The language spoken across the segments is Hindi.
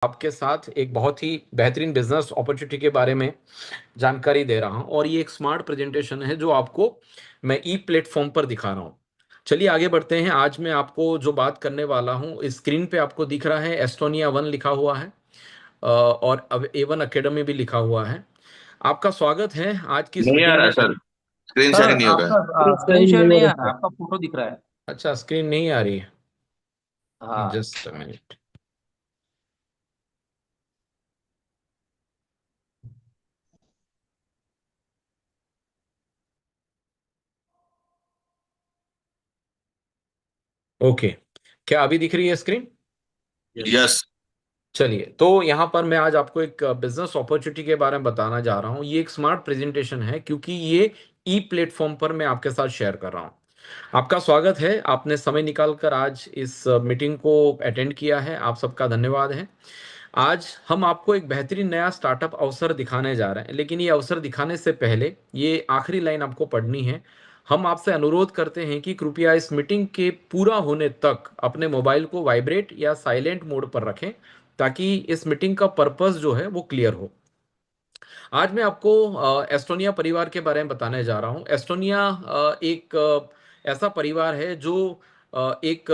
आपके साथ एक बहुत ही बेहतरीन बिजनेस अपॉर्चुनिटी के बारे में जानकारी दे रहा हूं और ये एक स्मार्ट प्रेजेंटेशन है जो आपको मैं ई प्लेटफॉर्म पर दिखा रहा हूं। चलिए आगे बढ़ते हैं। आज मैं आपको जो बात करने वाला हूं, स्क्रीन पे आपको दिख रहा है एस्टोनिया वन लिखा हुआ है और अब A1 अकेडमी भी लिखा हुआ है। आपका स्वागत है आज की इस नहीं आ मीटिंग रहा में। सर। स्क्रीन सर शेयरिंग नहीं हो रहा है। आपका स्क्रीन शेयर नहीं आ रहा, आपका फोटो दिख रहा है। अच्छा, स्क्रीन नहीं आ रही है। हाँ। Just a minute. ओके, क्या अभी दिख रही है स्क्रीन? यस। यस। चलिए, तो यहाँ पर मैं आज आपको एक बिजनेस अपॉर्चुनिटी के बारे में बताना जा रहा हूँ। ये एक स्मार्ट प्रेजेंटेशन है क्योंकि ये ई प्लेटफॉर्म पर मैं आपके साथ शेयर कर रहा हूँ। आपका स्वागत है, आपने समय निकाल कर आज इस मीटिंग को अटेंड किया है, आप सबका धन्यवाद है। आज हम आपको एक बेहतरीन नया स्टार्टअप अवसर दिखाने जा रहे हैं, लेकिन ये अवसर दिखाने से पहले ये आखिरी लाइन आपको पढ़नी है। हम आपसे अनुरोध करते हैं कि कृपया इस मीटिंग के पूरा होने तक अपने मोबाइल को वाइब्रेट या साइलेंट मोड पर रखें ताकि इस मीटिंग का पर्पस जो है वो क्लियर हो। आज मैं आपको एस्टोनिया परिवार के बारे में बताने जा रहा हूँ। एस्टोनिया एक ऐसा परिवार है जो एक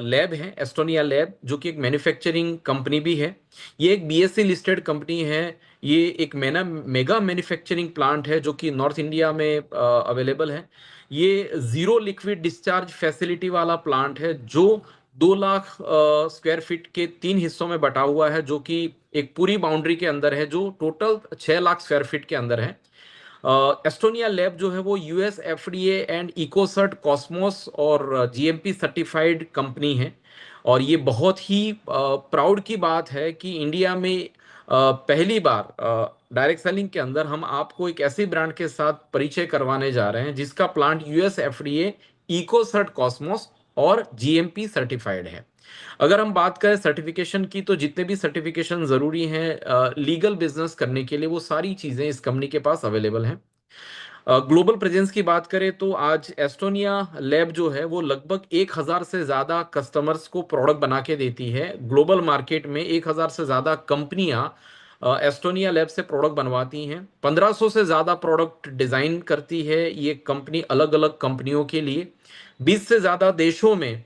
लैब है, एस्टोनिया लैब, जो कि एक मैन्युफैक्चरिंग कंपनी भी है। ये एक BSc लिस्टेड कंपनी है। ये एक मेगा मैन्युफैक्चरिंग प्लांट है जो कि नॉर्थ इंडिया में अवेलेबल है। ये जीरो लिक्विड डिस्चार्ज फैसिलिटी वाला प्लांट है जो 2 लाख स्क्वायर फीट के 3 हिस्सों में बटा हुआ है, जो कि एक पूरी बाउंड्री के अंदर है, जो टोटल 6 लाख स्क्वायर फीट के अंदर है। एस्टोनिया लैब जो है वो US FDA एंड इकोसर्ट कॉस्मोस और GMP सर्टिफाइड कंपनी है। और ये बहुत ही प्राउड की बात है कि इंडिया में पहली बार डायरेक्ट सेलिंग के अंदर हम आपको एक ऐसी ब्रांड के साथ परिचय करवाने जा रहे हैं जिसका प्लांट US FDA, इकोसर्ट कॉस्मोस और GMP सर्टिफाइड है। अगर हम बात करें सर्टिफिकेशन की, तो जितने भी सर्टिफिकेशन जरूरी हैं लीगल बिजनेस करने के लिए, वो सारी चीजें इस कंपनी के पास अवेलेबल हैं। ग्लोबल प्रेजेंस की बात करें तो आज एस्टोनिया लैब जो है वो लगभग 1,000 से ज्यादा कस्टमर्स को प्रोडक्ट बना के देती है। ग्लोबल मार्केट में 1,000 से ज्यादा कंपनियां एस्टोनिया लैब से प्रोडक्ट बनवाती हैं। 1,500 से ज्यादा प्रोडक्ट डिजाइन करती है ये कंपनी अलग अलग कंपनियों के लिए। 20 से ज्यादा देशों में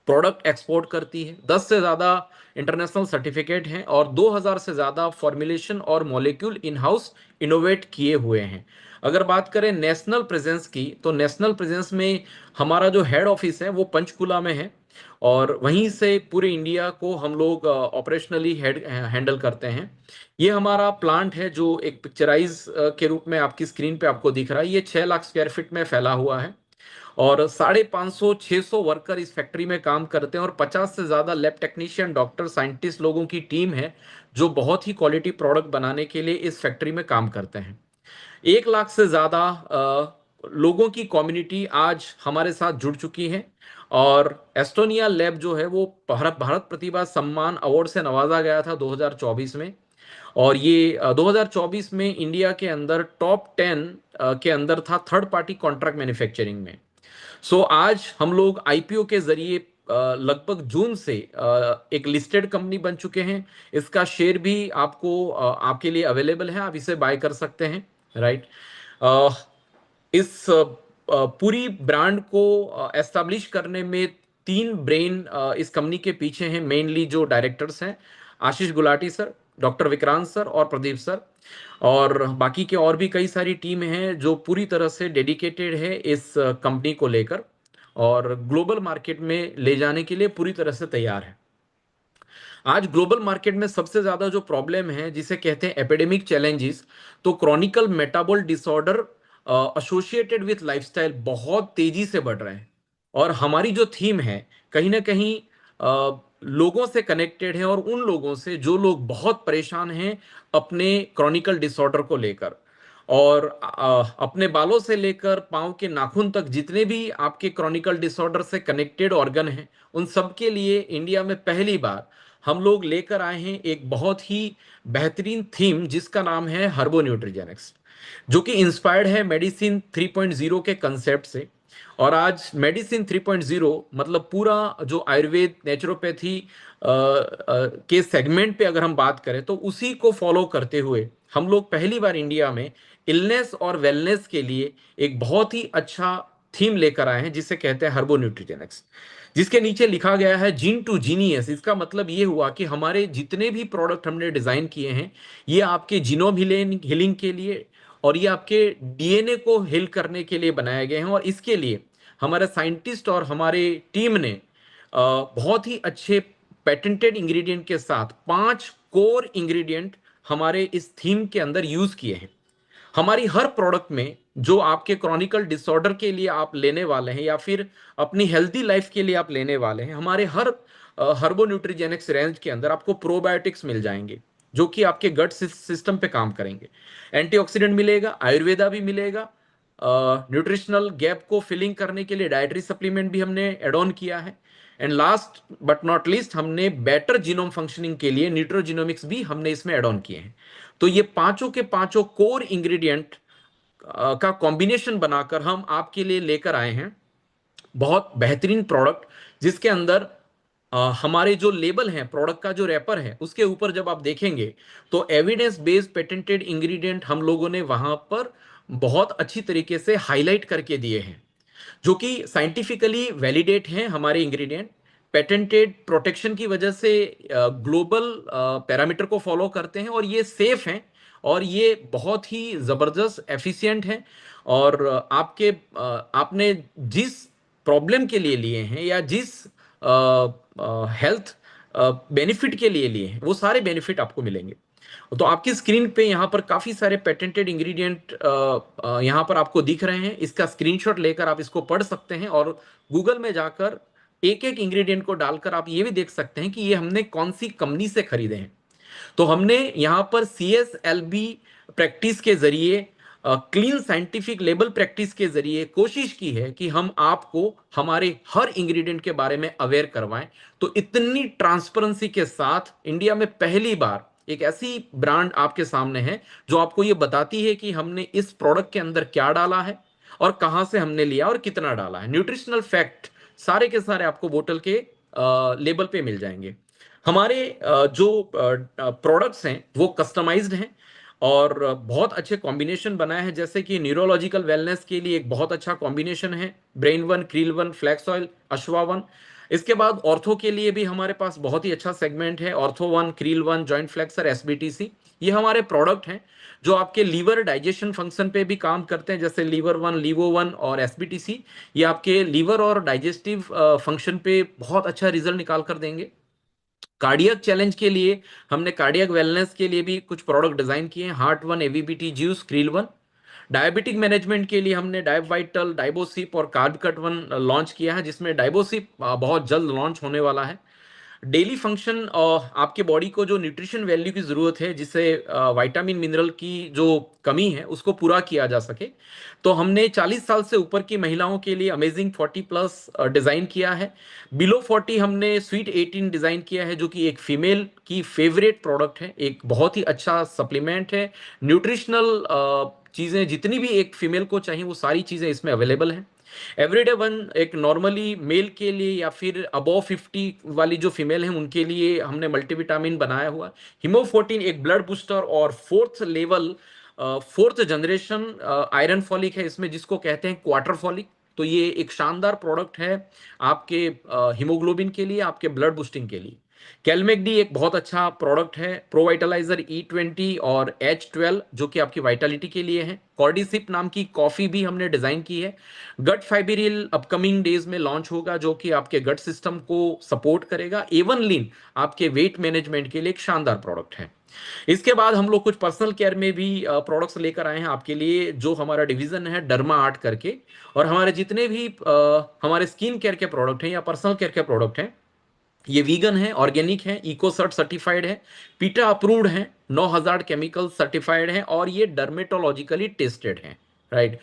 प्रोडक्ट एक्सपोर्ट करती है। 10 से ज़्यादा इंटरनेशनल सर्टिफिकेट हैं और 2,000 से ज़्यादा फॉर्मुलेशन और मॉलिक्यूल इन हाउस इनोवेट किए हुए हैं। अगर बात करें नेशनल प्रेजेंस की, तो नेशनल प्रेजेंस में हमारा जो हेड ऑफिस है वो पंचकुला में है और वहीं से पूरे इंडिया को हम लोग ऑपरेशनली हैंडल करते हैं। ये हमारा प्लांट है जो एक पिक्चराइज के रूप में आपकी स्क्रीन पे आपको दिख रहा है। ये 6 लाख स्क्वायर फीट में फैला हुआ है और 550 600 वर्कर इस फैक्ट्री में काम करते हैं और 50 से ज्यादा लैब टेक्नीशियन, डॉक्टर, साइंटिस्ट लोगों की टीम है जो बहुत ही क्वालिटी प्रोडक्ट बनाने के लिए इस फैक्ट्री में काम करते हैं। 1 लाख से ज्यादा लोगों की कम्युनिटी आज हमारे साथ जुड़ चुकी है और एस्टोनिया लैब जो है वो भारत भारत प्रतिभा सम्मान अवार्ड से नवाजा गया था 2024 में। और ये 2024 में इंडिया के अंदर टॉप 10 के अंदर था, थर्ड पार्टी कॉन्ट्रैक्ट मैन्युफैक्चरिंग में। सो आज हम लोग IPO के जरिए लगभग जून से एक लिस्टेड कंपनी बन चुके हैं। इसका शेयर भी आपको आपके लिए अवेलेबल है, आप इसे बाय कर सकते हैं। राइट। इस पूरी ब्रांड को एस्टैब्लिश करने में 3 ब्रेन इस कंपनी के पीछे हैं, मेनली जो डायरेक्टर्स हैं, Ashish Gulati sir, doctor Vikrant sir और प्रदीप सर। और बाकी के और भी कई सारी टीम हैं जो पूरी तरह से डेडिकेटेड है इस कंपनी को लेकर और ग्लोबल मार्केट में ले जाने के लिए पूरी तरह से तैयार है। आज ग्लोबल मार्केट में सबसे ज्यादा जो प्रॉब्लम है जिसे कहते हैं एपिडेमिक चैलेंजेस, तो Chronicle मेटाबॉल disorder associated with lifestyle बहुत तेजी से बढ़ रहे हैं। और हमारी जो थीम है कहीं ना कहीं लोगों से कनेक्टेड है और उन लोगों से जो लोग बहुत परेशान हैं अपने क्रॉनिकल डिसऑर्डर को लेकर। और अपने बालों से लेकर पांव के नाखून तक जितने भी आपके क्रॉनिकल डिसऑर्डर से कनेक्टेड ऑर्गन हैं, उन सब के लिए इंडिया में पहली बार हम लोग लेकर आए हैं एक बहुत ही बेहतरीन थीम जिसका नाम है हर्बो न्यूट्रीजेनिक्स, जो कि इंस्पायर्ड है मेडिसिन 3.0 के कंसेप्ट से। और आज मेडिसिन 3.0 मतलब पूरा जो आयुर्वेद नेचुरोपैथी के सेगमेंट पे अगर हम बात करें तो उसी को फॉलो करते हुए हम लोग पहली बार इंडिया में इलनेस और वेलनेस के लिए एक बहुत ही अच्छा थीम लेकर आए हैं जिसे कहते हैं हर्बो न्यूट्रिजेनिक्स, जिसके नीचे लिखा गया है जीन टू जीनियस। इसका मतलब ये हुआ कि हमारे जितने भी प्रोडक्ट हमने डिजाइन किए हैं ये आपके जीनोम हीलिंग के लिए और ये आपके डीएनए को हिल करने के लिए बनाए गए हैं। और इसके लिए हमारे साइंटिस्ट और हमारे टीम ने बहुत ही अच्छे पेटेंटेड इंग्रेडिएंट के साथ 5 कोर इंग्रेडिएंट हमारे इस थीम के अंदर यूज किए हैं। हमारी हर प्रोडक्ट में जो आपके क्रॉनिकल डिसऑर्डर के लिए आप लेने वाले हैं या फिर अपनी हेल्दी लाइफ के लिए आप लेने वाले हैं, हमारे हर हर्बो न्यूट्रीजेनिक्स रेंज के अंदर आपको प्रोबायोटिक्स मिल जाएंगे जो कि आपके गट सिस्टम पे काम करेंगे। एंटीऑक्सीडेंट मिलेगा, आयुर्वेदा भी मिलेगा, न्यूट्रिशनल गैप को फिलिंग करने के लिए डाइटरी सप्लीमेंट भी हमने एड ऑन किया है। And last but not least हमने बेटर जीनोम फंक्शनिंग के लिए न्यूट्रोजीनोमिक्स भी हमने इसमें एड ऑन किए हैं। तो ये पांचों के पांचों कोर इंग्रेडिएंट का कॉम्बिनेशन बनाकर हम आपके लिए लेकर आए हैं बहुत बेहतरीन प्रोडक्ट, जिसके अंदर हमारे जो लेबल हैं, प्रोडक्ट का जो रैपर है उसके ऊपर जब आप देखेंगे तो एविडेंस बेस्ड पेटेंटेड इंग्रेडिएंट हम लोगों ने वहां पर बहुत अच्छी तरीके से हाईलाइट करके दिए हैं जो कि साइंटिफिकली वैलिडेट हैं हमारे इंग्रेडिएंट। पेटेंटेड प्रोटेक्शन की वजह से ग्लोबल पैरामीटर को फॉलो करते हैं और ये सेफ हैं और ये बहुत ही जबरदस्त एफिशिएंट हैं। और आपने जिस प्रॉब्लम के लिए लिए हैं या जिस हेल्थ बेनिफिट के लिए लिए हैं वो सारे बेनिफिट आपको मिलेंगे। तो आपकी स्क्रीन पे यहाँ पर काफी सारे पेटेंटेड इंग्रेडिएंट यहाँ पर आपको दिख रहे हैं। इसका स्क्रीनशॉट लेकर आप इसको पढ़ सकते हैं और गूगल में जाकर एक एक इंग्रेडिएंट को डालकर आप ये भी देख सकते हैं कि ये हमने कौन सी कंपनी से खरीदे हैं। तो हमने यहाँ पर CSLB प्रैक्टिस के जरिए, क्लीन साइंटिफिक लेबल प्रैक्टिस के जरिए कोशिश की है कि हम आपको हमारे हर इंग्रेडिएंट के बारे में अवेयर करवाएं। तो इतनी ट्रांसपेरेंसी के साथ इंडिया में पहली बार एक ऐसी ब्रांड आपके सामने है जो आपको ये बताती है कि हमने इस प्रोडक्ट के अंदर क्या डाला है और कहां से हमने लिया और कितना डाला है। न्यूट्रिशनल फैक्ट सारे के सारे आपको बोतल के लेबल पे मिल जाएंगे। हमारे जो प्रोडक्ट्स हैं वो कस्टमाइज्ड हैं और बहुत अच्छे कॉम्बिनेशन बनाए हैं, जैसे कि न्यूरोलॉजिकल वेलनेस के लिए एक बहुत अच्छा कॉम्बिनेशन है brain one, krill one, flax oil, Ashwa one. इसके बाद ऑर्थो के लिए भी हमारे पास बहुत ही अच्छा सेगमेंट है, ortho one, krill one, joint flexor, SBTC। ये हमारे प्रोडक्ट हैं जो आपके लीवर डाइजेशन फंक्शन पे भी काम करते हैं, जैसे लीवर वन, लीवो वन और SBTC। ये आपके लीवर और डाइजेस्टिव फंक्शन पे बहुत अच्छा रिजल्ट निकाल कर देंगे। कार्डियक चैलेंज के लिए हमने कार्डियक वेलनेस के लिए भी कुछ प्रोडक्ट डिजाइन किए हैं, heart one, AVBT juice, krill one. Diabetic management के लिए हमने डाइब वाइटल, डाइबोसिप और कार्ब कट वन लॉन्च किया है, जिसमें डाइबोसिप बहुत जल्द लॉन्च होने वाला है। डेली फंक्शन और आपके बॉडी को जो न्यूट्रिशन वैल्यू की जरूरत है, जिससे विटामिन मिनरल की जो कमी है उसको पूरा किया जा सके, तो हमने 40 साल से ऊपर की महिलाओं के लिए अमेजिंग 40+ डिजाइन किया है। बिलो 40 हमने स्वीट 18 डिजाइन किया है जो कि एक फीमेल की फेवरेट प्रोडक्ट है, एक बहुत ही अच्छा सप्लीमेंट है। न्यूट्रिशनल चीजें जितनी भी एक फीमेल को चाहिए वो सारी चीजें इसमें अवेलेबल हैं। एवरीडे वन एक नॉर्मली मेल के लिए या फिर अबव 50 वाली जो फीमेल है उनके लिए हमने मल्टीविटामिन बनाया हुआ। हिमो14 एक ब्लड बूस्टर और fourth level, fourth generation iron folic है इसमें, जिसको कहते हैं क्वार्टर फॉलिक। तो ये एक शानदार प्रोडक्ट है आपके हीमोग्लोबिन के लिए, आपके ब्लड बूस्टिंग के लिए। कैलमेगडी एक बहुत अच्छा प्रोडक्ट है, प्रोवाइटलाइजर E20 और H12 जो कि आपकी वाइटलिटी के लिए है। कॉर्डिसिप नाम की कॉफी भी हमने डिजाइन की है। गट फाइब्रिल अपकमिंग डेज में लॉन्च होगा जो कि आपके गट सिस्टम को सपोर्ट करेगा। एवन लीन आपके वेट मैनेजमेंट के लिए एक शानदार प्रोडक्ट है। इसके बाद हम लोग कुछ पर्सनल केयर में भी प्रोडक्ट्स लेकर आए हैं आपके लिए, जो हमारा डिवीजन है डर्मा आर्ट करके। और हमारे जितने भी हमारे स्किन केयर के प्रोडक्ट हैं या पर्सनल केयर के प्रोडक्ट हैं ये वीगन है, ऑर्गेनिक है, इकोसर्ट सर्टिफाइड है, पीटा अप्रूव्ड है, 9000 केमिकल सर्टिफाइड है और ये डर्मेटोलॉजिकली टेस्टेड है। राइट।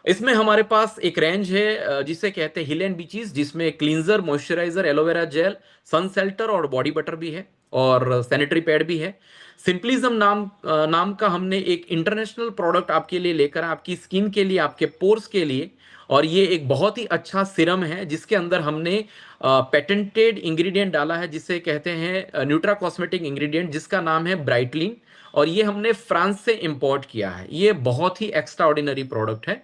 इसमें हमारे पास एक रेंज है जिसे कहते हैं हिल एंड बीचीज, जिसमें क्लींजर, मॉइस्चराइजर, एलोवेरा जेल, सन सेल्टर और बॉडी बटर भी है और सैनिटरी पैड भी है। सिंपलिज्म नाम का हमने एक इंटरनेशनल प्रोडक्ट आपके लिए लेकर, आपकी स्किन के लिए, आपके पोर्स के लिए और ये एक बहुत ही अच्छा सिरम है जिसके अंदर हमने पेटेंटेड इंग्रेडिएंट डाला है, जिसे कहते हैं न्यूट्रा कॉस्मेटिक इंग्रेडिएंट, जिसका नाम है ब्राइटलिन। और ये हमने फ्रांस से इंपोर्ट किया है। ये बहुत ही एक्स्ट्रा ऑर्डिनरी प्रोडक्ट है।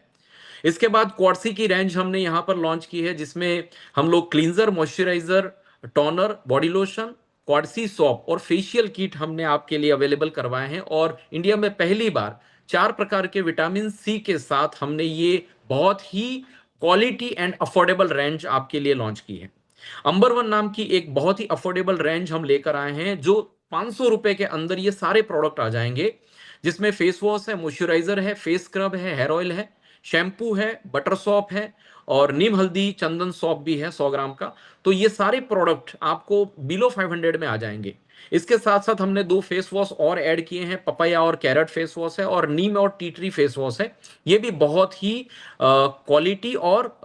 इसके बाद क्वार्सी की रेंज हमने यहाँ पर लॉन्च की है, जिसमें हम लोग cleanser, moisturiser, toner, body lotion, Quarsi shop और फेशियल किट हमने आपके लिए अवेलेबल करवाए हैं। और इंडिया में पहली बार 4 प्रकार के विटामिन सी के साथ हमने ये बहुत ही क्वालिटी एंड अफोर्डेबल रेंज आपके लिए लॉन्च की है। अंबर वन नाम की एक बहुत ही अफोर्डेबल रेंज हम लेकर आए हैं, जो 500 रुपए के अंदर ये सारे प्रोडक्ट आ जाएंगे, जिसमें फेस वॉश है, मॉइस्चराइजर है, फेस स्क्रब है, हेयर ऑयल है, शैम्पू है, बटर सॉप है, और नीम हल्दी चंदन सॉप भी है 100 ग्राम का। तो ये सारे प्रोडक्ट आपको बिलो 500 में आ जाएंगे। इसके साथ साथ हमने 2 फेस वॉश और ऐड किए हैं, पपाया और कैरेट फेस वॉश है, और नीम और टी ट्री फेस वॉश है। ये भी बहुत ही क्वालिटी और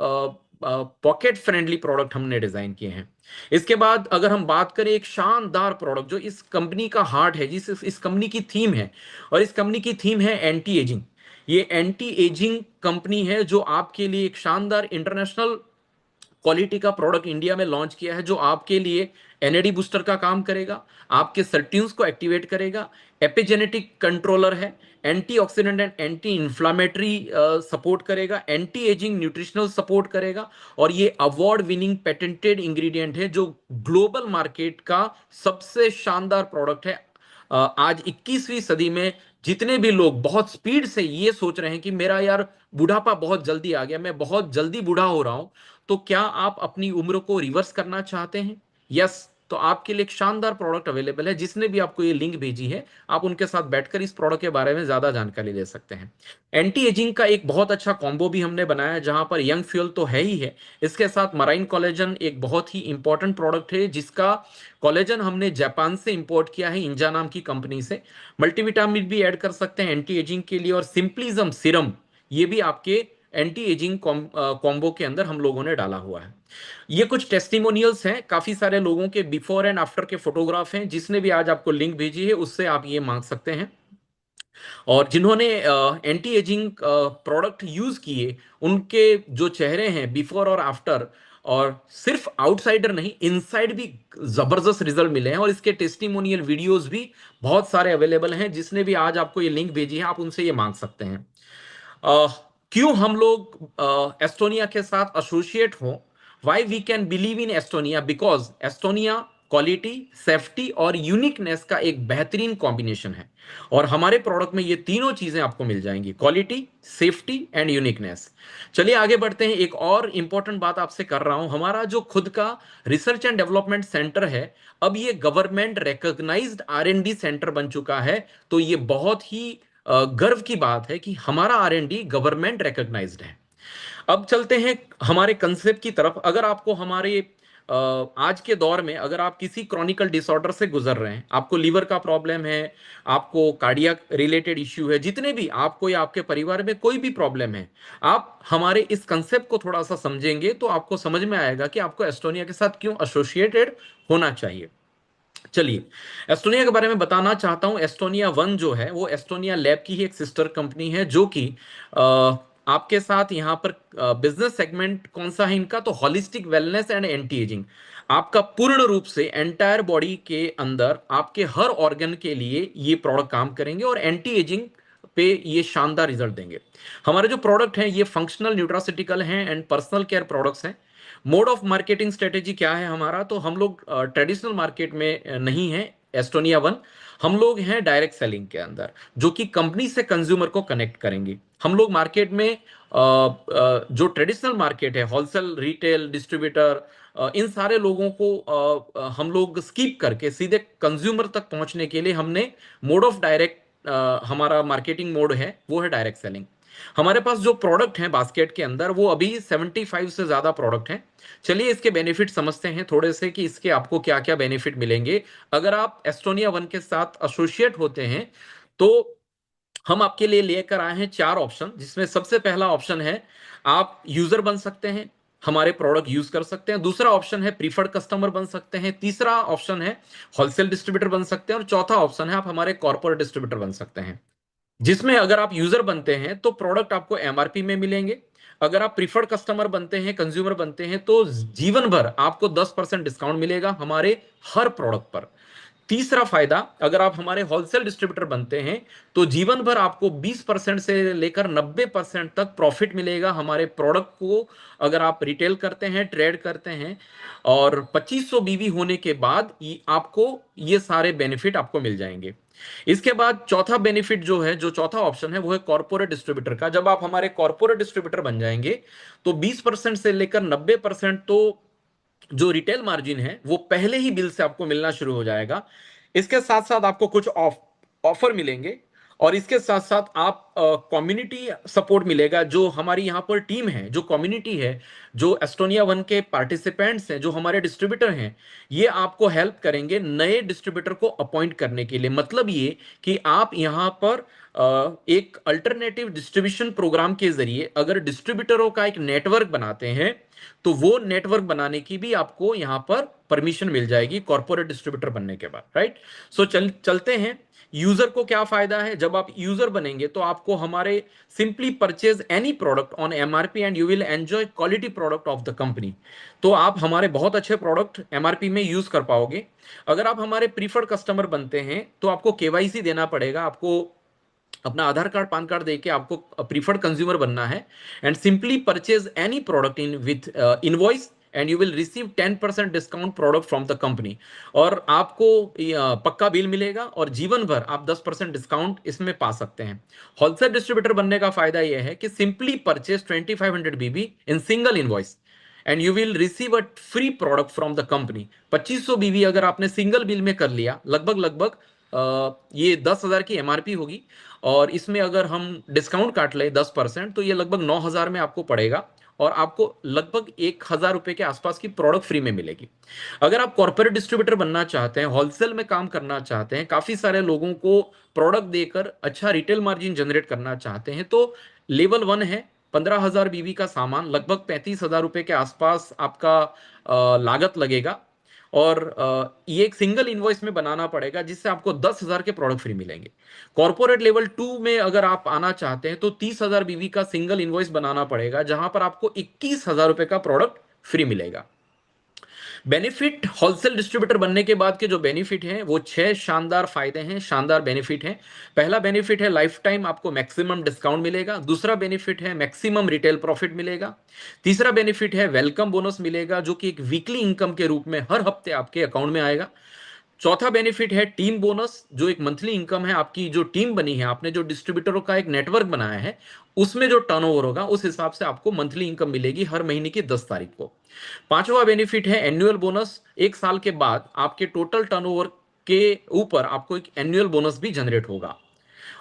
पॉकेट फ्रेंडली प्रोडक्ट हमने डिजाइन किए हैं। इसके बाद अगर हम बात करें एक शानदार प्रोडक्ट जो इस कंपनी का हार्ट है, जिस इस कंपनी की थीम है, और इस कंपनी की थीम है एंटी एजिंग। ये एंटी एजिंग कंपनी है जो आपके लिए एक शानदार इंटरनेशनल क्वालिटी का प्रोडक्ट इंडिया में लॉन्च किया है, जो आपके लिए एनएडी बूस्टर का काम करेगा, आपके सर्ट्यून्स को एक्टिवेट करेगा, एपिजेनेटिक कंट्रोलर है, antioxidant and anti inflammatory support करेगा, एंटी एजिंग न्यूट्रिशनल सपोर्ट करेगा। और ये अवार्ड विनिंग पेटेंटेड इंग्रेडिएंट है, जो ग्लोबल मार्केट का सबसे शानदार प्रोडक्ट है। आज 21वीं सदी में जितने भी लोग बहुत स्पीड से ये सोच रहे हैं कि मेरा यार बुढ़ापा बहुत जल्दी आ गया, मैं बहुत जल्दी बूढ़ा हो रहा हूं, तो क्या आप अपनी उम्र को रिवर्स करना चाहते हैं? यस, तो आपके लिए एक शानदार प्रोडक्ट अवेलेबल है। जिसने भी आपको ये लिंक भेजी है, आप उनके साथ बैठकर इस प्रोडक्ट के बारे में ज्यादा जानकारी ले सकते हैं। एंटी एजिंग का एक बहुत अच्छा कॉम्बो भी हमने बनाया है, जहां पर यंग फ्यूल तो है ही है, इसके साथ मराइन कोलेजन एक बहुत ही इंपॉर्टेंट प्रोडक्ट है, जिसका कोलेजन हमने जापान से इंपोर्ट किया है, इंजा नाम की कंपनी से। मल्टीविटामिन भी ऐड कर सकते हैं एंटी एजिंग के लिए, और सिंपलिज्म सिरम ये भी आपके एंटी एजिंग कॉम्बो के अंदर हम लोगों ने डाला हुआ है। ये कुछ टेस्टिमोनियल्स हैं, काफी सारे लोगों के बिफोर एंड आफ्टर के फोटोग्राफ हैं। जिसने भी आज आपको लिंक भेजी है, उससे आप ये मांग सकते हैं। और जिन्होंने एंटी एजिंग प्रोडक्ट यूज किए, उनके जो चेहरे हैं बिफोर और आफ्टर, और सिर्फ आउटसाइडर नहीं, इनसाइड भी जबरदस्त रिजल्ट मिले हैं। और इसके टेस्टिमोनियल वीडियोस भी बहुत सारे अवेलेबल हैं। जिसने भी आज आपको ये लिंक भेजी है, आप उनसे ये मांग सकते हैं। अ, क्यों हम लोग एस्टोनिया के साथ एसोसिएट हो? Why we can believe in Estonia? Because Estonia quality, safety और यूनिकनेस का एक बेहतरीन कॉम्बिनेशन है। और हमारे प्रोडक्ट में ये तीनों चीजें आपको मिल जाएंगी, क्वालिटी, सेफ्टी एंड यूनिकनेस। चलिए आगे बढ़ते हैं। एक और इंपॉर्टेंट बात आपसे कर रहा हूं, हमारा जो खुद का रिसर्च एंड डेवलपमेंट सेंटर है, अब ये गवर्नमेंट रिकॉग्नाइज्ड आर&डी सेंटर बन चुका है। तो ये बहुत ही गर्व की बात है कि हमारा आर&डी गवर्नमेंट रिकॉग्नाइज्ड है। अब चलते हैं हमारे कंसेप्ट की तरफ। अगर आपको हमारे आज के दौर में अगर आप किसी क्रॉनिकल डिसऑर्डर से गुजर रहे हैं, आपको लीवर का प्रॉब्लम है, आपको कार्डियक रिलेटेड इश्यू है, जितने भी आपको या आपके परिवार में कोई भी प्रॉब्लम है, आप हमारे इस कंसेप्ट को थोड़ा सा समझेंगे तो आपको समझ में आएगा कि आपको एस्टोनिया के साथ क्यों एसोसिएटेड होना चाहिए। चलिए, एस्टोनिया के बारे में बताना चाहता हूं। एस्टोनिया वन जो है, वो एस्टोनिया लैब की ही एक सिस्टर कंपनी है, जो कि आपके साथ यहाँ पर बिजनेस सेगमेंट कौन सा है इनका, तो holistic wellness and anti ageing. आपका पूर्ण रूप से एंटायर बॉडी के अंदर आपके हर ऑर्गन के लिए ये प्रोडक्ट काम करेंगे, और एंटी एजिंग पे ये शानदार रिजल्ट देंगे। हमारे जो प्रोडक्ट हैं, ये फंक्शनल न्यूट्रासिटिकल हैं एंड पर्सनल केयर प्रोडक्ट्स हैं। मोड ऑफ मार्केटिंग स्ट्रेटेजी क्या है हमारा, तो हम लोग ट्रेडिशनल मार्केट में नहीं है एस्टोनिया वन। हम लोग हैं डायरेक्ट सेलिंग के अंदर, जो कि कंपनी से कंज्यूमर को कनेक्ट करेंगे। हम लोग मार्केट में जो ट्रेडिशनल मार्केट है, होलसेल, रिटेल, डिस्ट्रीब्यूटर, इन सारे लोगों को हम लोग स्कीप करके सीधे कंज्यूमर तक पहुंचने के लिए हमने मोड ऑफ डायरेक्ट, हमारा मार्केटिंग मोड है वो है डायरेक्ट सेलिंग। हमारे पास जो प्रोडक्ट हैं बास्केट के अंदर, वो अभी 75 से ज्यादा प्रोडक्ट हैं। चलिए इसके बेनिफिट समझते हैं थोड़े से, कि इसके आपको क्या क्या बेनिफिट मिलेंगे अगर आप एस्टोनिया वन के साथ एसोसिएट होते हैं। तो हम आपके लिए लेकर आए हैं 4 ऑप्शन, जिसमें सबसे पहला ऑप्शन है आप यूजर बन सकते हैं, हमारे प्रोडक्ट यूज कर सकते हैं। दूसरा ऑप्शन है प्रीफर्ड कस्टमर बन सकते हैं। तीसरा ऑप्शन है होलसेल डिस्ट्रीब्यूटर बन सकते हैं। और चौथा ऑप्शन है आप हमारे कॉर्पोरेट डिस्ट्रीब्यूटर बन सकते हैं। जिसमें अगर आप यूजर बनते हैं तो प्रोडक्ट आपको एमआरपी में मिलेंगे, अगर आप प्रीफर्ड कस्टमर बनते हैं, कंज्यूमर बनते हैं, तो जीवन भर आपको 10% डिस्काउंट मिलेगा हमारे हर प्रोडक्ट पर। तीसरा फायदा, अगर आप हमारे होलसेल डिस्ट्रीब्यूटर बनते हैं तो जीवन भर आपको 20% से लेकर 90% तक प्रॉफिट मिलेगा हमारे प्रोडक्ट को, अगर आप रिटेल करते हैं, ट्रेड करते हैं। और 2500 बीवी होने के बाद आपको ये सारे बेनिफिट आपको मिल जाएंगे। इसके बाद चौथा बेनिफिट जो है, जो चौथा ऑप्शन है, वो है कॉर्पोरेट डिस्ट्रीब्यूटर का। जब आप हमारे कॉर्पोरेट डिस्ट्रीब्यूटर बन जाएंगे तो 20% से लेकर 90% तो जो रिटेल मार्जिन है वो पहले ही बिल से आपको मिलना शुरू हो जाएगा। इसके साथ साथ आपको कुछ ऑफर मिलेंगे, और इसके साथ साथ आप कम्युनिटी सपोर्ट मिलेगा। जो हमारी यहाँ पर टीम है, जो कम्युनिटी है, जो एस्टोनिया वन के पार्टिसिपेंट्स हैं, जो हमारे डिस्ट्रीब्यूटर हैं, ये आपको हेल्प करेंगे नए डिस्ट्रीब्यूटर को अपॉइंट करने के लिए। मतलब ये कि आप यहाँ पर एक अल्टरनेटिव डिस्ट्रीब्यूशन प्रोग्राम के जरिए अगर डिस्ट्रीब्यूटरों का एक नेटवर्क बनाते हैं तो वो नेटवर्क बनाने की भी आपको यहां पर परमिशन मिल जाएगी कॉर्पोरेट डिस्ट्रीब्यूटर बनने के बाद, राइट। सो चलते हैं, यूजर को क्या फायदा है। जब आप यूजर बनेंगे तो आपको हमारे simply purchase any product on MRP and you will enjoy quality product of the company. तो आप हमारे बहुत अच्छे प्रोडक्ट एमआरपी में यूज कर पाओगे। अगर आप हमारे प्रीफर्ड कस्टमर बनते हैं तो आपको केवाईसी देना पड़ेगा, आपको अपना आधार कार्ड, पान कार्ड देके आपको प्रीफर्ड कंज्यूमर बनना है। And simply purchase any product in with invoice and you will receive 10% discount product from the company. और आपको पक्का बिल मिलेगा और जीवन भर आप 10% डिस्काउंट इसमें पा सकते हैं। होलसेल डिस्ट्रीब्यूटर बनने का फायदा यह है कि simply purchase 2500 BB in single invoice and you will receive a free product from the company. 2500 BB अगर आपने सिंगल बिल में कर लिया, लगभग लगभग ये 10,000 की एमआरपी होगी, और इसमें अगर हम डिस्काउंट काट ले 10% तो ये लगभग 9,000 में आपको पड़ेगा, और आपको लगभग 1,000 रुपए के आसपास की प्रोडक्ट फ्री में मिलेगी। अगर आप कॉर्पोरेट डिस्ट्रीब्यूटर बनना चाहते हैं, होलसेल में काम करना चाहते हैं, काफी सारे लोगों को प्रोडक्ट देकर अच्छा रिटेल मार्जिन जनरेट करना चाहते हैं, तो लेवल 1 है। 15,000 बीवी का सामान, लगभग 35,000 रुपए के आसपास आपका लागत लगेगा। और ये एक सिंगल इनवॉइस में बनाना पड़ेगा जिससे आपको 10,000 के प्रोडक्ट फ्री मिलेंगे। कॉर्पोरेट लेवल 2 में अगर आप आना चाहते हैं तो 30,000 बीवी का सिंगल इनवॉइस बनाना पड़ेगा, जहां पर आपको 21,000 रुपए का प्रोडक्ट फ्री मिलेगा। बेनिफिट, होलसेल डिस्ट्रीब्यूटर बनने के बाद के जो बेनिफिट हैं वो 6 शानदार फायदे हैं, शानदार बेनिफिट हैं। पहला बेनिफिट है लाइफ टाइम आपको मैक्सिमम डिस्काउंट मिलेगा। दूसरा बेनिफिट है मैक्सिमम रिटेल प्रॉफिट मिलेगा। तीसरा बेनिफिट है वेलकम बोनस मिलेगा, जो कि एक वीकली इनकम के रूप में हर हफ्ते आपके अकाउंट में आएगा। चौथा बेनिफिट है टीम बोनस, जो एक मंथली इनकम है। आपकी जो टीम बनी है, आपने जो डिस्ट्रीब्यूटरों का एक नेटवर्क बनाया है, उसमें जो टर्नओवर होगा उस हिसाब से आपको मंथली इनकम मिलेगी हर महीने की 10 तारीख को। पांचवा बेनिफिट है एनुअल बोनस। एक साल के बाद आपके टोटल टर्नओवर के ऊपर आपको एक एनुअल बोनस भी जनरेट होगा।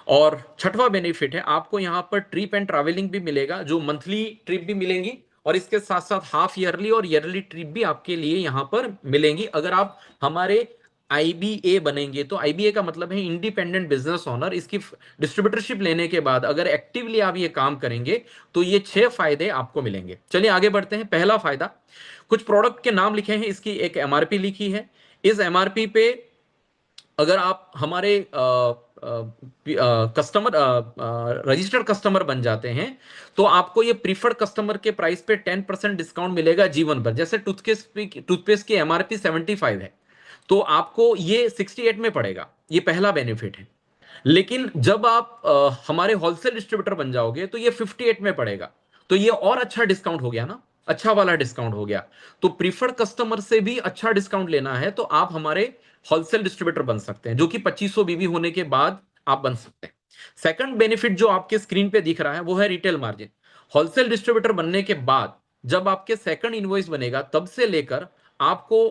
और छठवां बेनिफिट है आपको यहां पर ट्रिप एंड ट्रैवलिंग भी मिलेगा, जो मंथली ट्रिप भी मिलेंगी, और इसके साथ साथ हाफ ईयरली और ईयरली ट्रिप भी आपके लिए यहां पर मिलेंगी अगर आप हमारे आईबीए बनेंगे। तो आईबीए का मतलब है इंडिपेंडेंट बिजनेस ओनर। इसकी डिस्ट्रीब्यूटरशिप लेने के बाद अगर एक्टिवली आप ये काम करेंगे तो ये 6 फायदे आपको मिलेंगे। चलिए आगे बढ़ते हैं। पहला फायदा, कुछ प्रोडक्ट के नाम लिखे हैं, इसकी एक एमआरपी लिखी है। इस एमआरपी पे अगर आप हमारे कस्टमर रजिस्टर्ड कस्टमर बन जाते हैं तो आपको ये प्रीफर्ड कस्टमर के प्राइस पे 10% डिस्काउंट मिलेगा जीवन भर। जैसे टूथपेस्ट की एमआरपी 75 है, तो आपको ये 68 में पड़ेगा। ये पहला बेनिफिट है। लेकिन जब आप हमारे होलसेल डिस्ट्रीब्यूटर बन जाओगे तो ये 58 में पड़ेगा। तो ये और अच्छा डिस्काउंट हो गया ना, अच्छा वाला डिस्काउंट हो गया। तो प्रीफर्ड कस्टमर से भी अच्छा डिस्काउंट लेना है तो आप हमारे होलसेल डिस्ट्रीब्यूटर बन सकते हैं, जो कि 2500 बीबी होने के बाद आप बन सकते हैं। सेकंड बेनिफिट जो आपके स्क्रीन पे दिख रहा है वो है रिटेल मार्जिन। होलसेल डिस्ट्रीब्यूटर बनने के बाद जब आपके सेकंड इनवॉइस बनेगा तब से लेकर आपको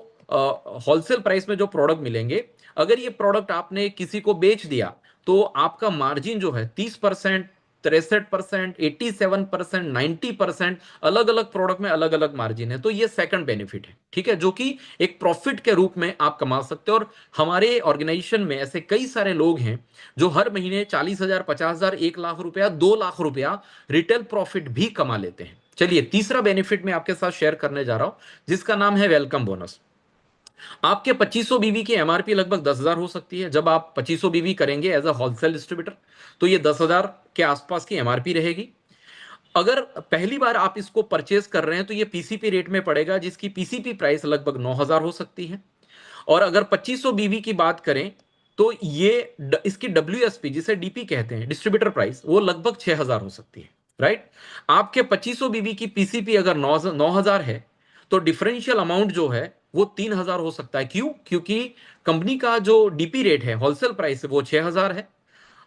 होलसेल प्राइस में जो प्रोडक्ट मिलेंगे, अगर ये प्रोडक्ट आपने किसी को बेच दिया तो आपका मार्जिन जो है 30%, 63%, 87%, 90%, अलग अलग प्रोडक्ट में अलग अलग मार्जिन है। तो ये सेकंड बेनिफिट है, ठीक है, जो कि एक प्रॉफिट के रूप में आप कमा सकते हो। और हमारे ऑर्गेनाइजेशन में ऐसे कई सारे लोग हैं जो हर महीने 40,000, 50,000, 1 लाख रुपया, 2 लाख रुपया रिटेल प्रॉफिट भी कमा लेते हैं। चलिए तीसरा बेनिफिट मैं आपके साथ शेयर करने जा रहा हूं, जिसका नाम है वेलकम बोनस। आपके 2500 बीवी की एमआरपी लगभग 10,000 हो सकती है। जब आप 2500 बीवी करेंगे एज अ होलसेल डिस्ट्रीब्यूटर तो ये 10,000 के आसपास की एमआरपी रहेगी। अगर पहली बार आप इसको परचेज कर रहे हैं तो ये पीसीपी रेट में पड़ेगा, जिसकी पीसीपी प्राइस लगभग 9,000 हो सकती है। और अगर 2500 बीबी की बात करें तो ये इसकी डब्ल्यूएसपी, जिसे डीपी कहते हैं, डिस्ट्रीब्यूटर प्राइस, वो लगभग 6,000 हो सकती है। राइट। आपके 2500 बीबी की पीसीपी अगर 9,000 है तो डिफरेंशियल अमाउंट जो है वो 3,000 हो सकता है। क्यों? क्योंकि कंपनी का जो डीपी रेट है, होलसेल प्राइस है, वो 6,000 है।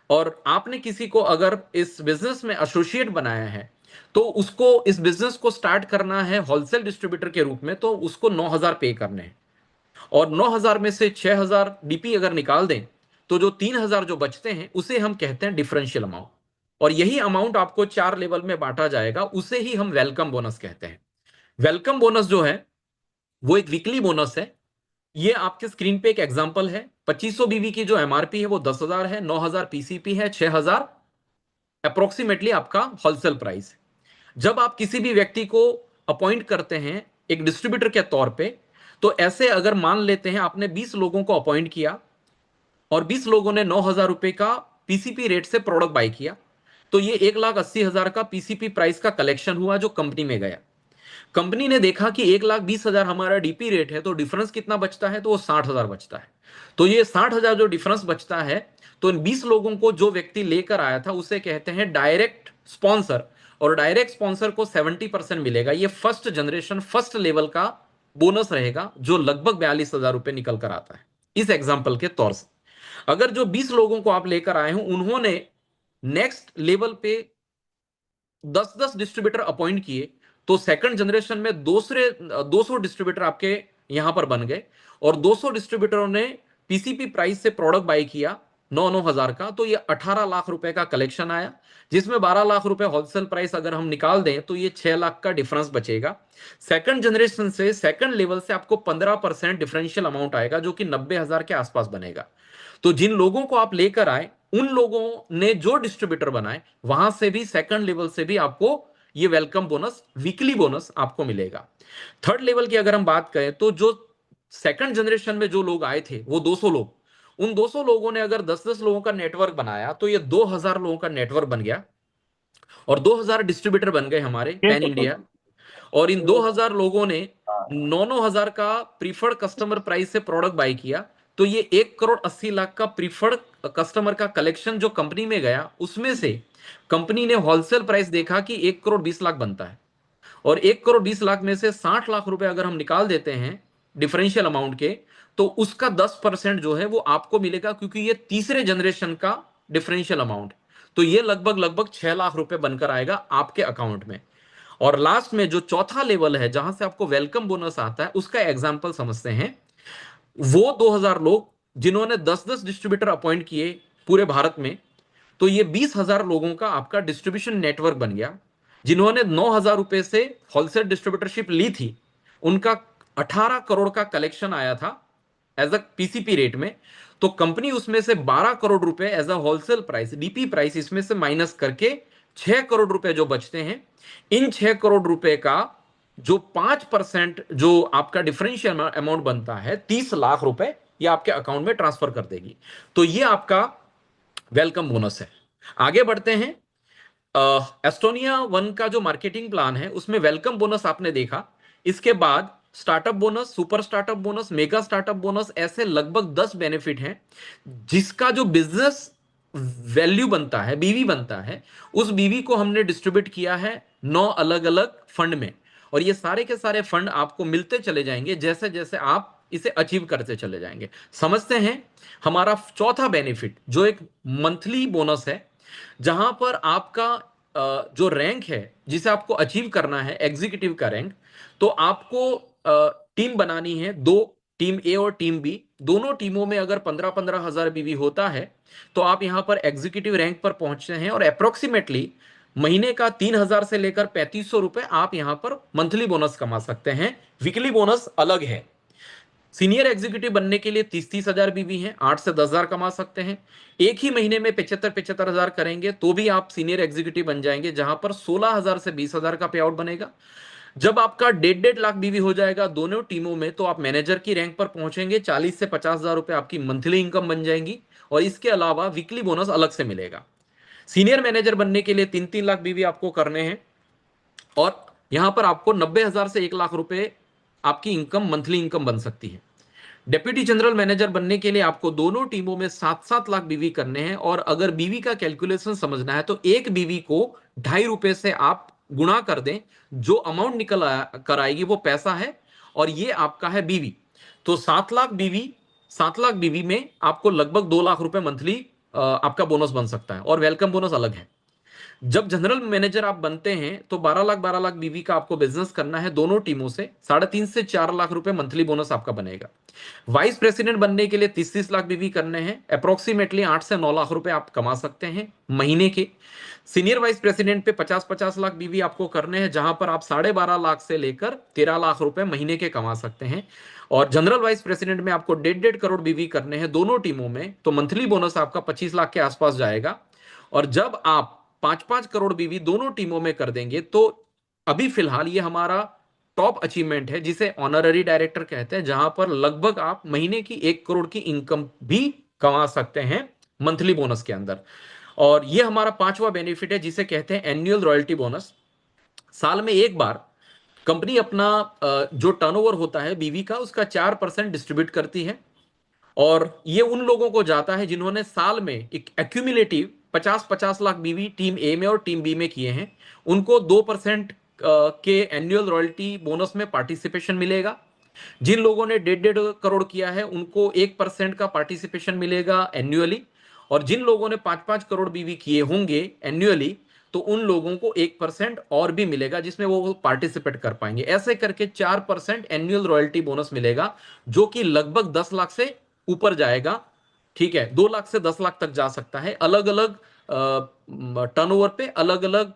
और आपने किसी को अगर इस बिजनेस में एसोसिएट बनाया है तो उसको इस बिजनेस को स्टार्ट करना है होलसेल डिस्ट्रीब्यूटर के रूप में, तो उसको 9,000 पे करने हैं। और 9,000 में से 6,000 डीपी अगर निकाल दें तो जो 3,000 जो बचते हैं उसे हम कहते हैं डिफरेंशियल अमाउंट। और यही अमाउंट आपको 4 लेवल में बांटा जाएगा, उसे ही हम वेलकम बोनस कहते हैं। वेलकम बोनस जो है वो एक वीकली बोनस है। ये आपके स्क्रीन पे एक एग्जांपल है। 2500 बीवी की जो एमआरपी है वो 10,000 है, 9,000 पीसीपी है, 6,000 अप्रोक्सीमेटली आपका होलसेल प्राइस है। जब आप किसी भी व्यक्ति को अपॉइंट करते हैं एक डिस्ट्रीब्यूटर के तौर पे, तो ऐसे अगर मान लेते हैं आपने 20 लोगों को अपॉइंट किया और 20 लोगों ने 9,000 रुपए का पीसीपी रेट से प्रोडक्ट बाय किया, तो ये 1,80,000 का पीसीपी प्राइस का कलेक्शन हुआ जो कंपनी में गया। कंपनी ने देखा कि 1,20,000 हमारा डीपी रेट है, तो डिफरेंस कितना बचता है? तो वो 60,000 बचता है। तो ये 60,000 जो डिफरेंस बचता है, तो इन 20 लोगों को जो व्यक्ति लेकर आया था उसे कहते हैं डायरेक्ट स्पॉन्सर। और डायरेक्ट स्पॉन्सर को 70% मिलेगा। ये फर्स्ट जनरेशन, फर्स्ट लेवल का बोनस रहेगा जो लगभग 42,000 रुपए निकल कर आता है इस एग्जाम्पल के तौर से। अगर जो 20 लोगों को आप लेकर आए हो उन्होंने नेक्स्ट लेवल पे 10-10 डिस्ट्रीब्यूटर अपॉइंट किए, तो सेकंड जनरेशन में दूसरे 200 डिस्ट्रीब्यूटर आपके यहां पर बन गए। और 200 डिस्ट्रीब्यूटरों ने पीसीपी प्राइस से प्रोडक्ट बाय किया 9,000 का, तो ये 18 लाख रुपए का कलेक्शन आया, जिसमें 12 लाख रुपए होलसेल प्राइस अगर हम निकाल दें तो ये 6 लाख का डिफरेंस बचेगा। सेकंड जनरेशन से, सेकंड लेवल से आपको 15% डिफरेंशियल अमाउंट आएगा जो कि 90,000 के आसपास बनेगा। तो जिन लोगों को आप लेकर आए उन लोगों ने जो डिस्ट्रीब्यूटर बनाए वहां से भी, सेकंड लेवल से भी आपको ये वेलकम बोनस, वीकली बोनस आपको मिलेगा। थर्ड लेवल की अगर हम बात करें तो जो सेकंड जनरेशन में जो लोग आए थे वो 200 लोग, उन 200 लोगों ने अगर 10-10 लोगों का नेटवर्क बनाया तो ये 2,000 लोगों का नेटवर्क बन गया। और 2,000 डिस्ट्रीब्यूटर बन गए हमारे पैन इंडिया। और इन 2,000 लोगों ने 9,000 का प्रीफर्ड कस्टमर प्राइस से प्रोडक्ट बाय किया, तो ये 1,80,00,000 का प्रीफर्ड कस्टमर का कलेक्शन जो कंपनी में गया, उसमें से कंपनी ने होलसेल प्राइस देखा कि 1,20,00,000 बनता है। और 1,20,00,000 में से 60 लाख रुपए अगर हम निकाल देते हैं डिफरेंशियल अमाउंट के, तो उसका 10% जो है वो आपको मिलेगा, क्योंकि ये तीसरे जनरेशन का डिफरेंशियल अमाउंट। तो ये लगभग लगभग 6 लाख रुपए बनकर आएगा आपके अकाउंट में। और लास्ट में जो चौथा लेवल है जहां से आपको वेलकम बोनस आता है, उसका एग्जांपल समझते हैं। वो 2,000 लोग जिन्होंने 10-10 डिस्ट्रीब्यूटर अपॉइंट किए पूरे भारत में, तो ये 20,000 लोगों का आपका डिस्ट्रीब्यूशन नेटवर्क बन गया। जिन्होंने 9,000 रुपए से होलसेल डिस्ट्रीब्यूटरशिप ली थी, उनका 18 करोड़ का कलेक्शन आया था एज अ पीसीपी रेट में। तो कंपनी उसमें से 12 करोड़ रुपए as a wholesale price, DP price, इसमें से माइनस करके 6 करोड़ रुपए जो बचते हैं, इन 6 करोड़ रुपए का जो 5% जो आपका डिफरेंशियल अमाउंट बनता है 30 लाख रुपए, ये आपके अकाउंट में ट्रांसफर कर देगी। तो ये आपका वेलकम बोनस है। आगे बढ़ते हैं। एस्टोनिया वन का जो मार्केटिंग प्लान है उसमें वेलकम बोनस आपने देखा। इसके बाद startup bonus, super startup bonus, mega startup bonus, ऐसे लगभग 10 बेनिफिट हैं जिसका जो बिजनेस वैल्यू बनता है, बीवी बनता है, उस बीवी को हमने डिस्ट्रीब्यूट किया है 9 अलग अलग फंड में। और ये सारे के सारे फंड आपको मिलते चले जाएंगे जैसे जैसे आप इसे अचीव करते चले जाएंगे। समझते हैं हमारा चौथा बेनिफिट जो एक मंथली बोनस है, जहां पर आपका जो रैंक है जिसे आपको अचीव करना है, एग्जीक्यूटिव का रैंक, तो आपको टीम बनानी है दो, टीम ए और टीम बी। दोनों टीमों में अगर 15-15 हजार बीवी होता है तो आप यहां पर एग्जीक्यूटिव रैंक पर पहुंचते हैं। और अप्रोक्सीमेटली महीने का 3,000 से लेकर 3,500 रुपए आप यहां पर मंथली बोनस कमा सकते हैं। वीकली बोनस अलग है। सीनियर एग्जीक्यूटिव बनने के लिए 30-30 हजार बीवी हैं, 8 से 10 हजार कमा सकते हैं। एक ही महीने में 75-75 हजार करेंगे तो भी आप सीनियर एग्जीक्यूटिव बन जाएंगे, जहां पर 16,000 से 20,000 का पे आउट बनेगा। जब आपका 1.5-1.5 लाख बीवी हो जाएगा दोनों टीमों में, तो आप मैनेजर की रैंक पर पहुंचेंगे, 40 से 50 हजार रुपए आपकी मंथली इनकम बन जाएंगी। और इसके अलावा वीकली बोनस अलग से मिलेगा। सीनियर मैनेजर बनने के लिए 3-3 लाख बीवी आपको करने हैं, और यहां पर आपको 90,000 से 1 लाख रुपए आपकी इनकम, मंथली इनकम बन सकती है। डेप्यूटी जनरल मैनेजर बनने के लिए आपको दोनों टीमों में 7-7 लाख बीवी करने हैं, और अगर बीवी का कैलकुलेशन समझना है तो एक बीवी को ₹2.5 से आप गुणा कर दें, जो अमाउंट कर आएगी वो पैसा है, और ये आपका है बीवी। तो 7 लाख बीवी में आपको लगभग 2 लाख रुपए मंथली आपका बोनस बन सकता है, और वेलकम बोनस अलग है। जब जनरल मैनेजर आप बनते हैं तो 12 लाख बीवी का आपको बिजनेस करना है दोनों टीमों से, 3.5 से 4 लाख रुपए मंथली बोनस आपका बनेगा। वाइस प्रेसिडेंट बनने के लिए 30-30 लाख बीवी करने हैं, अप्रोक्सीमेटली 8 से 9 लाख रुपए आप कमा सकते हैं महीने के। सीनियर वाइस प्रेसिडेंट पे 50-50 लाख बीवी आपको करने हैं, जहां पर आप 12.5 लाख से लेकर 13 लाख रुपए महीने के कमा सकते हैं। और जनरल वाइस प्रेसिडेंट में आपको 1.5 करोड़ बीवी करने हैं दोनों टीमों में, तो मंथली बोनस आपका 25 लाख के आसपास जाएगा। और जब आप 5-5 करोड़ बीवी दोनों टीमों में कर देंगे, तो अभी फिलहाल ये हमारा टॉप अचीवमेंट है, जिसे ऑनररी डायरेक्टर कहते हैं, जहां पर लगभग आप महीने की 1 करोड़ की इनकम भी कमा सकते हैं मंथली बोनस के अंदर। और ये हमारा पांचवा बेनिफिट है, जिसे कहते हैं एनुअल रॉयल्टी बोनस। साल में एक बार कंपनी अपना जो टर्नओवर होता है बीवी का, उसका 4% डिस्ट्रीब्यूट करती है, और ये उन लोगों को जाता है जिन्होंने साल में एक एक्यूमुलेटिव 50-50 लाख बीवी टीम ए में और टीम बी में किए हैं। उनको 2% के एनुअल रॉयल्टी बोनस में पार्टिसिपेशन मिलेगा। जिन लोगों ने 1.5 करोड़ किया है उनको 1% का पार्टिसिपेशन मिलेगा एन्युअली, और जिन लोगों ने 5-5 करोड़ बीवी किए होंगे एन्युअली, तो उन लोगों को 1% और भी मिलेगा, जिसमें वो पार्टिसिपेट कर पाएंगे। ऐसे करके 4% एनुअल रॉयल्टी बोनस मिलेगा, जो कि लगभग 10 लाख से ऊपर जाएगा। ठीक है, 2 लाख से 10 लाख तक जा सकता है। अलग अलग टर्नओवर पे अलग अलग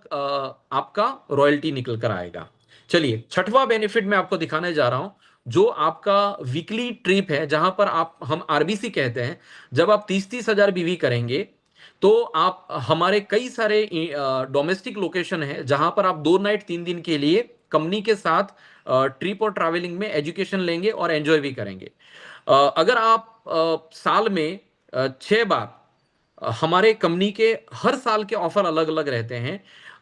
आपका रॉयल्टी निकल कर आएगा। चलिए, छठवां बेनिफिट मैं आपको दिखाने जा रहा हूं, जो आपका वीकली ट्रिप है, जहां पर आप, हम आरबीसी कहते हैं, जब आप 30-30 हजार बीवी करेंगे, तो आप, हमारे कई सारे डोमेस्टिक लोकेशन है जहां पर आप 2 नाइट 3 दिन के लिए कंपनी के साथ ट्रिप और ट्रैवलिंग में एजुकेशन लेंगे और एंजॉय भी करेंगे। अगर आप साल में 6 बार, हमारे कंपनी के हर साल के ऑफर अलग अलग रहते हैं,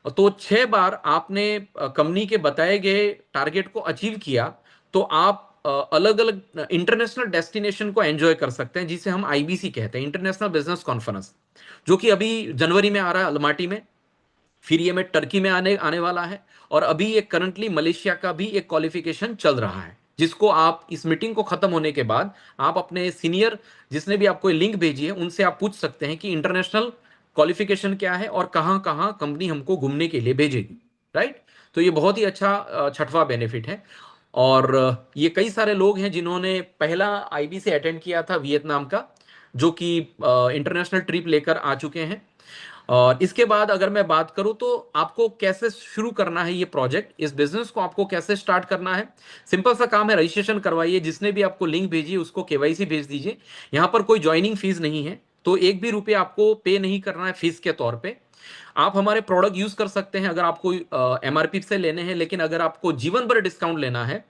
तो 6 बार आपने कंपनी के बताए गए टारगेट को अचीव किया, तो आप अलग अलग इंटरनेशनल डेस्टिनेशन को एंजॉय कर सकते हैं, जिसे हम आईबीसी कहते हैं, इंटरनेशनल बिजनेस कॉन्फ्रेंस, जो कि अभी जनवरी में आ रहा है अलमाटी में। फिर ये में टर्की में आने आने वाला है, और अभी ये करंटली मलेशिया का भी एक क्वालिफिकेशन चल रहा है, जिसको आप, इस मीटिंग को खत्म होने के बाद आप अपने सीनियर, जिसने भी आपको लिंक भेजी है, उनसे आप पूछ सकते हैं कि इंटरनेशनल क्वालिफिकेशन क्या है और कहाँ कहाँ कंपनी हमको घूमने के लिए भेजेगी। राइट। तो ये बहुत ही अच्छा छठवां बेनिफिट है। और ये कई सारे लोग हैं जिन्होंने पहला आईबी से अटेंड किया था वियतनाम का, जो कि इंटरनेशनल ट्रिप लेकर आ चुके हैं। और इसके बाद अगर मैं बात करूं तो आपको कैसे शुरू करना है ये प्रोजेक्ट, इस बिजनेस को आपको कैसे स्टार्ट करना है, सिंपल सा काम है, रजिस्ट्रेशन करवाइए। जिसने भी आपको लिंक भेजी उसको केवाईसी भेज दीजिए। यहां पर कोई ज्वाइनिंग फीस नहीं है, तो एक भी रुपये आपको पे नहीं करना है फीस के तौर पे। आप हमारे प्रोडक्ट यूज कर सकते हैं अगर आपको एमआरपी से लेने हैं, लेकिन अगर आपको जीवन भर डिस्काउंट लेना है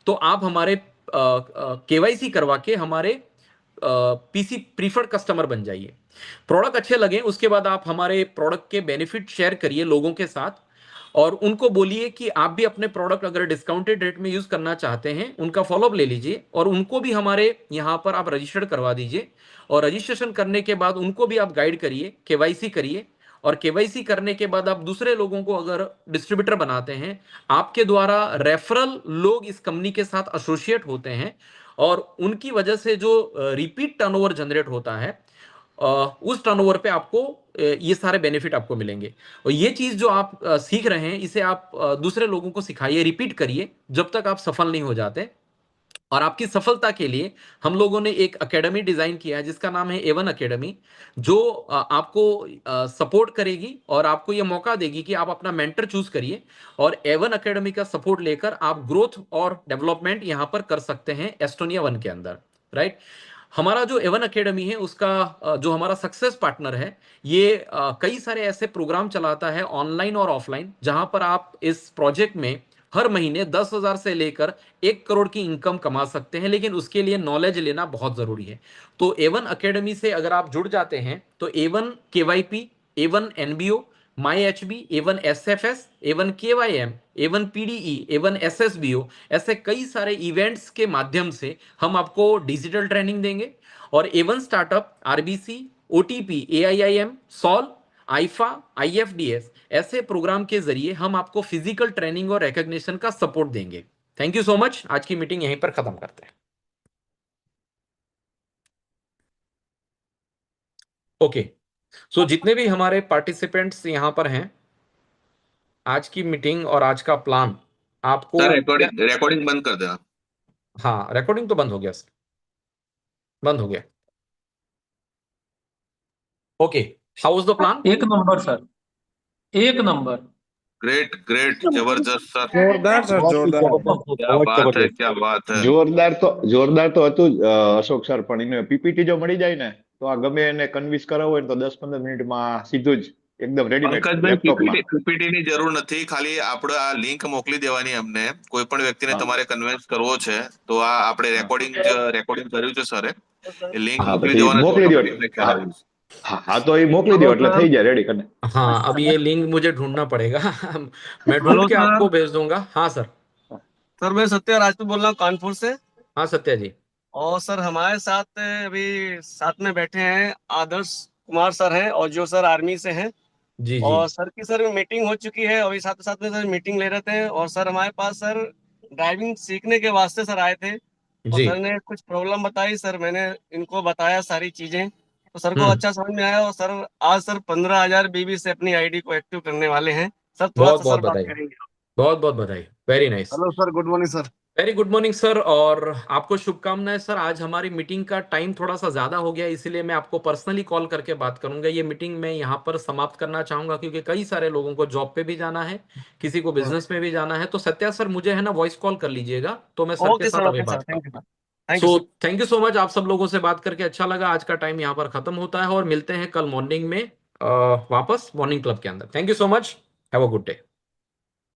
तो आप हमारे केवाईसी करवा के हमारे पीसी प्रीफर्ड कस्टमर बन जाइए। प्रोडक्ट अच्छे लगे उसके बाद आप हमारे प्रोडक्ट के बेनिफिट शेयर करिए लोगों के साथ, और उनको बोलिए कि आप भी अपने प्रोडक्ट अगर डिस्काउंटेड रेट में यूज करना चाहते हैं, उनका फॉलोअप ले लीजिए, और उनको भी हमारे यहां पर आप रजिस्टर्ड करवा दीजिए। और रजिस्ट्रेशन करने के बाद उनको भी आप गाइड करिए, केवाईसी करिए, और केवाईसी करने के बाद आप दूसरे लोगों को अगर डिस्ट्रीब्यूटर बनाते हैं, आपके द्वारा रेफरल लोग इस कंपनी के साथ एसोसिएट होते हैं, और उनकी वजह से जो रिपीट टर्नओवर जनरेट होता है, उस टर्नओवर पे आपको ये सारे बेनिफिट आपको मिलेंगे। और ये चीज जो आप सीख रहे हैं, इसे आप दूसरे लोगों को सिखाइए, रिपीट करिए जब तक आप सफल नहीं हो जाते। और आपकी सफलता के लिए हम लोगों ने एक एकेडमी डिजाइन किया है, जिसका नाम है एवन एकेडमी, जो आपको सपोर्ट करेगी और आपको यह मौका देगी कि आप अपना मेंटर चूज करिए, और एवन एकेडमी का सपोर्ट लेकर आप ग्रोथ और डेवलपमेंट यहां पर कर सकते हैं एस्टोनिया वन के अंदर। राइट। हमारा जो एवन एकेडमी है उसका जो हमारा सक्सेस पार्टनर है, ये कई सारे ऐसे प्रोग्राम चलाता है ऑनलाइन और ऑफलाइन, जहां पर आप इस प्रोजेक्ट में हर महीने 10,000 से लेकर 1 करोड़ की इनकम कमा सकते हैं, लेकिन उसके लिए नॉलेज लेना बहुत जरूरी है। तो एवन एकेडमी से अगर आप जुड़ जाते हैं तो A one KYP, A one NBO, my H B, A one S F S, A one K Y M, A1 PDE, A1 SSBO, ऐसे कई सारे इवेंट्स के माध्यम से हम आपको डिजिटल ट्रेनिंग देंगे। और A1 startup, RBC, OTP, AIIM, solve, IIFA, IFDS ऐसे प्रोग्राम के जरिए हम आपको फिजिकल ट्रेनिंग और रिकॉग्निशन का सपोर्ट देंगे। Thank you so much. आज की मीटिंग यहीं पर खत्म करते हैं। ओके, सो जितने भी हमारे पार्टिसिपेंट्स यहां पर हैं, आज की मीटिंग और आज का प्लान आपको सर रिकॉर्डिंग रिकॉर्डिंग बंद कर देना। हाँ, रिकॉर्डिंग तो बंद हो गया सर, बंद हो गया। Okay, how was the plan? एक नंबर सर, एक नंबर। ग्रेट ग्रेट, जबरदस्त सर। जोरदार सर, बहुत ही जोरदार। जबरदस्त, क्या बहुत बात है, जबरदस्त। क्या बात है। જોરદાર તો હતું જ, અશોક સર, પણ એને પીપીટી જો મળી જાય ને તો આ ગમે એને કન્વિન્સ કરાવવું હોય ને તો 10-15 મિનિટમાં સીધું જ એકદમ રેડીમેડ પંકજભાઈ, લેપટોપમાં. પીપીટી ની જરૂર નથી, ખાલી આપણે આ લિંક મોકલી દેવાની અમને। કોઈ પણ વ્યક્તિને હા તમારે કન્વિન્સ કરવો છે તો આ આપણે હા રેકોર્ડિંગ કર્યું છે સરે, એ લિંક હા, મોકલી પછી દેવાના તો મોકલી દો. ઓટોમેટિક ખ્યાલ હા આવી જશે। હા હા, તો એ મોકલી દો हेलो એટલે सर। થઈ જાય રેડી કરીને. हाँ, अब ये लिंक मुझे ढूंढना पड़ेगा। मैं ढूंढ हेलो के सर। आपको भेज दूंगा। हाँ सर। सर मैं सत्या राजपूत बोल रहा हूँ कानपुर से। हाँ सत्या जी। और सर हमारे साथ अभी साथ में बैठे हैं आदर्श कुमार सर हैं, और जो सर आर्मी से हैं। जी जी और सर की सर मीटिंग हो चुकी है, अभी साथ साथ में सर मीटिंग ले रहे थे। और सर हमारे पास सर ड्राइविंग सीखने के वास्ते सर आए थे, और जी। सर ने कुछ प्रॉब्लम बताई। सर मैंने इनको बताया सारी चीजें, तो सर को हम्म, अच्छा समझ में आया। और सर आज सर 15,000 बीबी से अपनी आईडी को एक्टिव करने वाले हैं। सर थोड़ा बहुत सा बहुत सर बात बधाई, करेंगे। बहुत बहुत बधाई। Very nice. Hello sir, good morning sir. Very good morning sir, और आपको शुभकामनाएं सर। आज हमारी मीटिंग का टाइम थोड़ा सा ज्यादा हो गया, इसीलिए मैं आपको पर्सनली कॉल करके बात करूंगा। ये मीटिंग मैं यहाँ पर समाप्त करना चाहूंगा, क्योंकि कई सारे लोगों को जॉब पे भी जाना है, किसी को हाँ। बिजनेस में भी जाना है। तो सत्या सर, मुझे है ना वॉइस कॉल कर लीजिएगा, तो मैं सर के साथ अभी ओके सर, बात थैंक यू करूंगा। Sir, thank you so sir. Thank you so much. आप सब लोगों से बात करके अच्छा लगा। आज का टाइम यहाँ पर खत्म होता है, और मिलते हैं कल मॉर्निंग में वापस मॉर्निंग क्लब के अंदर। Thank you so much. Have a good day.